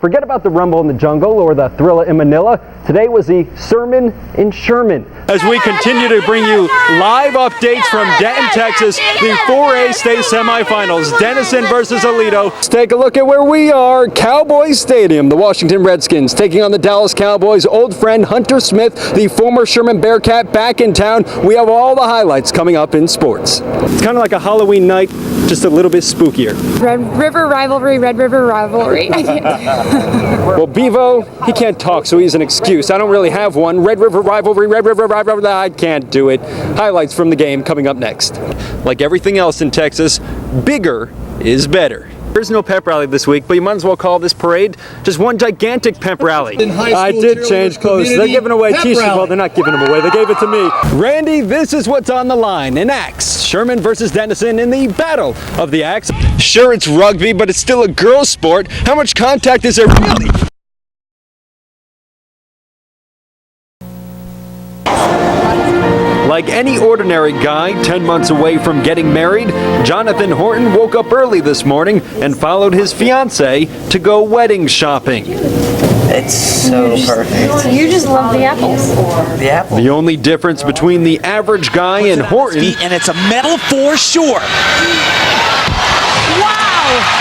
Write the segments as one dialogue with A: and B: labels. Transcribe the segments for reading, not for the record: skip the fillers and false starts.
A: Forget about the rumble in the jungle or the thriller in Manila. Today was the sermon in Sherman. As we continue to bring you live updates from Denton, Texas, the 4A state semifinals, Denison versus Aledo. Let's take a look at where we are. Cowboys Stadium. The Washington Redskins taking on the Dallas Cowboys. Old friend Hunter Smith, the former Sherman Bearcat, back in town. We have all the highlights coming up in sports. It's kind of like a Halloween night, just a little bit spookier.
B: Red River rivalry, Red River rivalry.
A: Well, Bevo, he can't talk, so he's an excuse. I don't really have one. Red River rivalry, Red River rivalry, I can't do it. Highlights from the game coming up next. Like everything else in Texas, bigger is better. There's no pep rally this week, but you might as well call this parade just one gigantic pep rally. I did change clothes. They're giving away t-shirts. Well, they're not giving them away. They gave it to me. Randy, this is what's on the line in Axe. Sherman versus Denison in the Battle of the Axe. Sure, it's rugby, but it's still a girls' sport. How much contact is there really? Like any ordinary guy 10 months away from getting married, Jonathan Horton woke up early this morning and followed his fiancée to go wedding shopping.
C: It's so perfect.
B: You just love the apples.
C: The apple.
A: The only difference between the average guy and Horton,
C: and it's a medal for sure. Wow!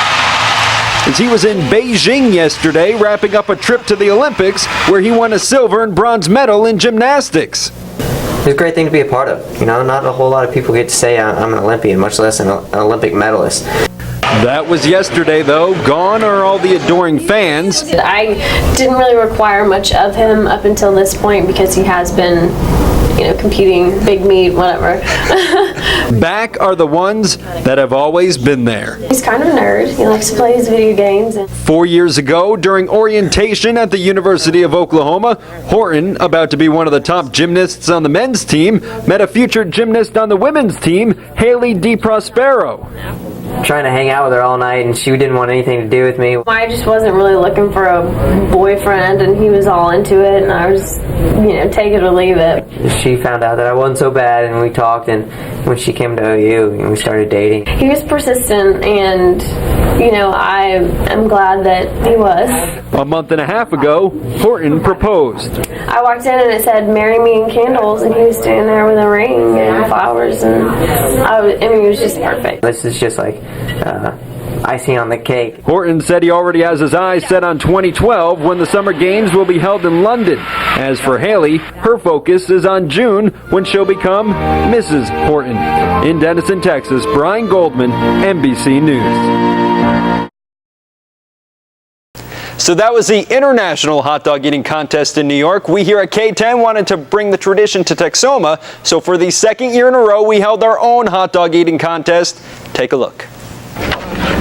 A: is he was in Beijing yesterday wrapping up a trip to the Olympics where he won a silver and bronze medal in gymnastics.
D: It's a great thing to be a part of. You know, not a whole lot of people get to say I'm an Olympian, much less an Olympic medalist.
A: That was yesterday, though. Gone are all the adoring fans.
E: I didn't really require much of him up until this point because he has been, you know, competing, big meet, whatever.
A: Back are the ones that have always been there.
E: He's kind of a nerd. He likes to play his video games.
A: 4 years ago, during orientation at the University of Oklahoma, Horton, about to be one of the top gymnasts on the men's team, met a future gymnast on the women's team, Haley DeProspero.
D: Trying to hang out with her all night, and she didn't want anything to do with me.
E: I just wasn't really looking for a boyfriend, and he was all into it, and I was, you know, take it or leave it.
D: She found out that I wasn't so bad, and we talked, and when she came to OU, we started dating.
E: He was persistent, and, you know, I am glad that he was.
A: A month and a half ago, Horton proposed.
E: I walked in and it said, "Marry me" in candles, and he was standing there with a ring and flowers, and I mean, it was just perfect.
D: This is just like icing on the cake.
A: Horton said he already has his eyes set on 2012 when the Summer Games will be held in London. As for Haley, her focus is on June when she'll become Mrs. Horton. In Denison, Texas, Brian Goldman, NBC News. So that was the International Hot Dog Eating Contest in New York. We here at K10 wanted to bring the tradition to Texoma, so for the second year in a row, we held our own hot dog eating contest. Take a look.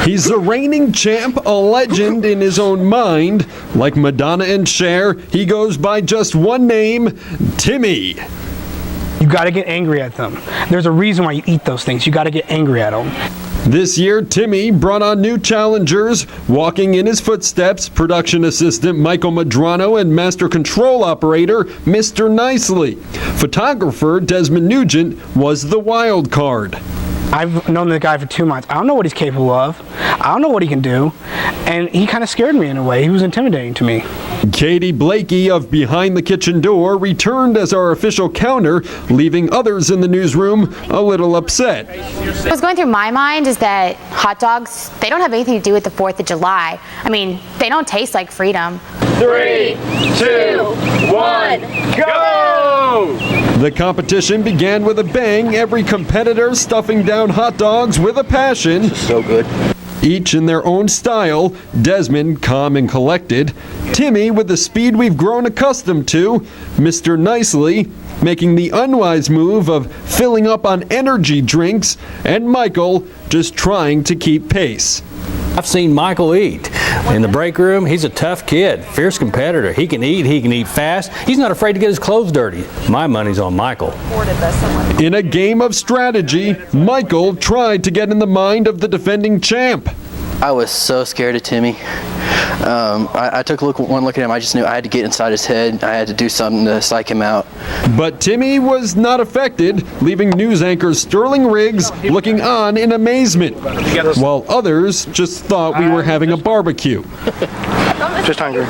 A: He's the reigning champ, a legend in his own mind. Like Madonna and Cher, he goes by just one name, Timmy.
F: You gotta get angry at them. There's a reason why you eat those things. You gotta get angry at them.
A: This year, Timmy brought on new challengers, walking in his footsteps, production assistant Michael Madrano and master control operator Mr. Nicely. Photographer Desmond Nugent was the wild card.
F: I've known the guy for 2 months. I don't know what he's capable of. I don't know what he can do. And he kind of scared me in a way. He was intimidating to me.
A: Katie Blakey of Behind the Kitchen Door returned as our official counter, leaving others in the newsroom a little upset.
G: What's going through my mind is that hot dogs, they don't have anything to do with the 4th of July. I mean, they don't taste like freedom.
A: 3, 2, 1, go! The competition began with a bang, every competitor stuffing down hot dogs with a passion.
C: So good.
A: Each in their own style, Desmond calm and collected, Timmy with the speed we've grown accustomed to, Mr. Nicely making the unwise move of filling up on energy drinks, and Michael just trying to keep pace.
H: I've seen Michael eat. In the break room, he's a tough kid, fierce competitor. He can eat fast. He's not afraid to get his clothes dirty. My money's on Michael.
A: In a game of strategy, Michael tried to get in the mind of the defending champ.
I: I was so scared of Timmy. I took one look at him. I just knew I had to get inside his head. I had to do something to psych him out.
A: But Timmy was not affected, leaving news anchor Sterling Riggs looking on in amazement, while others just thought we were having a barbecue.
F: Just hungry.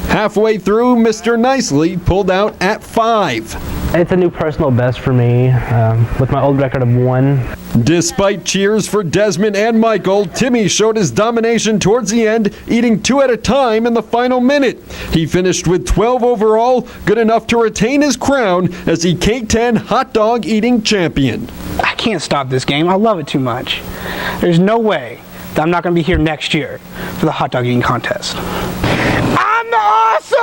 A: Halfway through, Mr. Nicely pulled out at 5.
J: It's a new personal best for me with my old record of 1.
A: Despite cheers for Desmond and Michael, Timmy showed his domination towards the end, eating 2 at a time in the final minute. He finished with 12 overall, good enough to retain his crown as the K-10 hot dog eating champion.
F: I can't stop this game. I love it too much. There's no way that I'm not going to be here next year for the hot dog eating contest. I'm the awesome!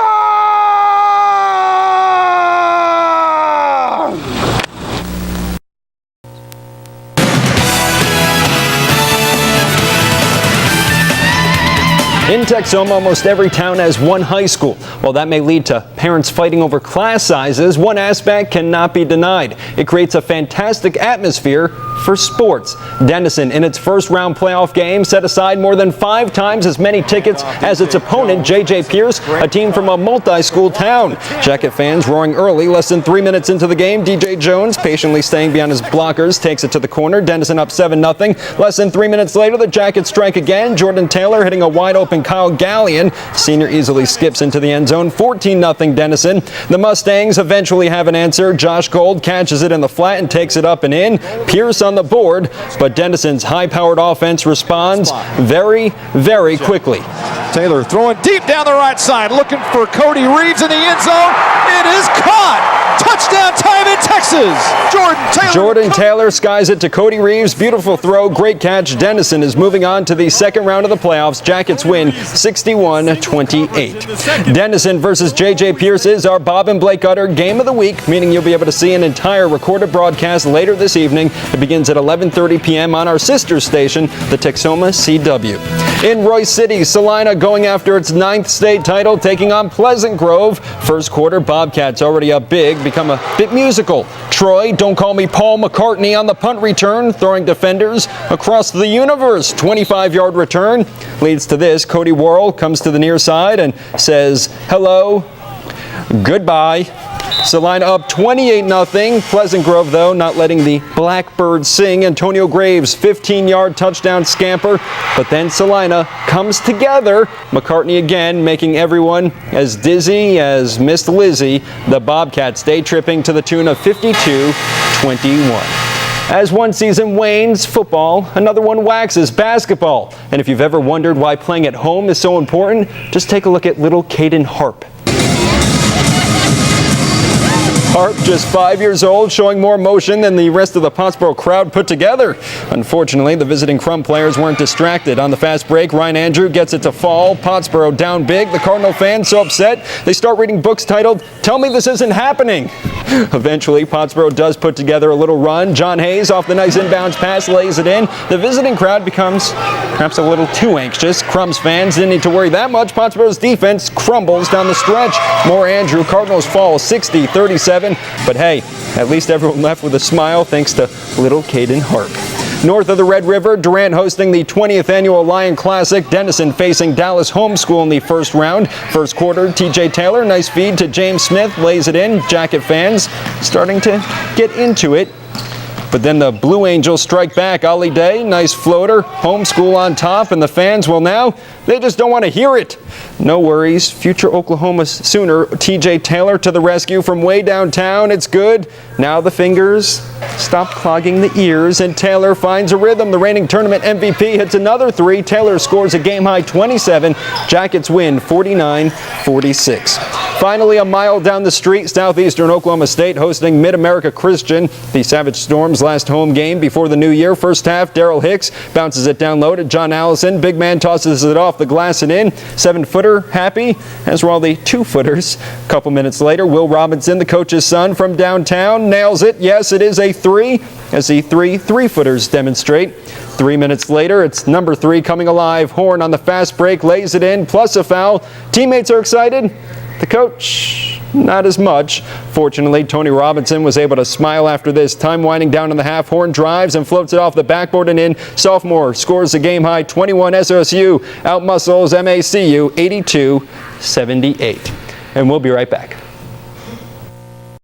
A: In Texoma, almost every town has one high school. While that may lead to parents fighting over class sizes, one aspect cannot be denied. It creates a fantastic atmosphere for sports. Denison, in its first round playoff game, set aside more than 5 times as many tickets as its opponent, J.J. Pierce, a team from a multi-school town. Jacket fans roaring early. Less than 3 minutes into the game, DJ Jones, patiently staying behind his blockers, takes it to the corner. Denison up 7-0. Less than 3 minutes later, the Jackets strike again. Jordan Taylor hitting a wide-open Kyle Gallion. Senior easily skips into the end zone. 14-0 Denison. The Mustangs eventually have an answer. Josh Gold catches it in the flat and takes it up and in. Pierce on the board, but Denison's high-powered offense responds very, very quickly.
K: Taylor throwing deep down the right side, looking for Cody Reeves in the end zone. It is caught. Touchdown time in Texas.
A: Jordan Taylor skies it to Cody Reeves. Beautiful throw, great catch. Denison is moving on to the second round of the playoffs. Jackets win 61-28. Denison versus J.J. Pierce is our Bob and Blake Utter game of the week, meaning you'll be able to see an entire recorded broadcast later this evening. It begins at 11:30 p.m. on our sister station, the Texoma CW. In Royce City, Salina going after its 9th state title, taking on Pleasant Grove. First quarter, Bobcats already up big, become a bit musical. Troy, don't call me Paul McCartney on the punt return, throwing defenders across the universe. 25-yard return leads to this. Cody Worrell comes to the near side and says, hello, goodbye. Salina up 28-0. Pleasant Grove, though, not letting the Blackbirds sing. Antonio Graves, 15-yard touchdown scamper. But then Salina comes together. McCartney again making everyone as dizzy as Miss Lizzie. The Bobcats day tripping to the tune of 52-21. As one season wanes, football, another one waxes, basketball. And if you've ever wondered why playing at home is so important, just take a look at little Caden Harp. Harp, just 5 years old, showing more motion than the rest of the Pottsboro crowd put together. Unfortunately, the visiting Crum players weren't distracted. On the fast break, Ryan Andrew gets it to fall. Pottsboro down big. The Cardinal fans so upset, they start reading books titled, "Tell Me This Isn't Happening." Eventually, Pottsboro does put together a little run. John Hayes, off the nice inbounds pass, lays it in. The visiting crowd becomes perhaps a little too anxious. Crum's fans didn't need to worry that much. Pottsboro's defense crumbles down the stretch. More Andrew. Cardinals fall 60-37. But hey, at least everyone left with a smile thanks to little Caden Harp. North of the Red River, Durant hosting the 20th annual Lion Classic. Denison facing Dallas Homeschool in the first round. First quarter, TJ Taylor, nice feed to James Smith, lays it in. Jacket fans starting to get into it. But then the Blue Angels strike back. Ali Day, nice floater. Homeschool on top, and the fans, well now, they just don't want to hear it. No worries. Future Oklahoma Sooner TJ Taylor to the rescue from way downtown. It's good. Now the fingers stop clogging the ears, and Taylor finds a rhythm. The reigning tournament MVP hits another 3. Taylor scores a game-high 27. Jackets win 49-46. Finally, a mile down the street, Southeastern Oklahoma State hosting Mid-America Christian. The Savage Storm's last home game before the new year. First half, Darrell Hicks bounces it down low to John Allison. Big man tosses it off the glass and in. 7-footer, happy, as were all the 2-footers. A couple minutes later, Will Robinson, the coach's son from downtown, nails it. Yes, it is a 3, as the 3-footers demonstrate. 3 minutes later, it's number 3 coming alive. Horn on the fast break, lays it in, plus a foul. Teammates are excited. The coach, not as much. Fortunately, Tony Robinson was able to smile after this. Time winding down in the half. Horn drives and floats it off the backboard and in. Sophomore scores the game-high 21. SOSU outmuscles MACU 82-78. And we'll be right back.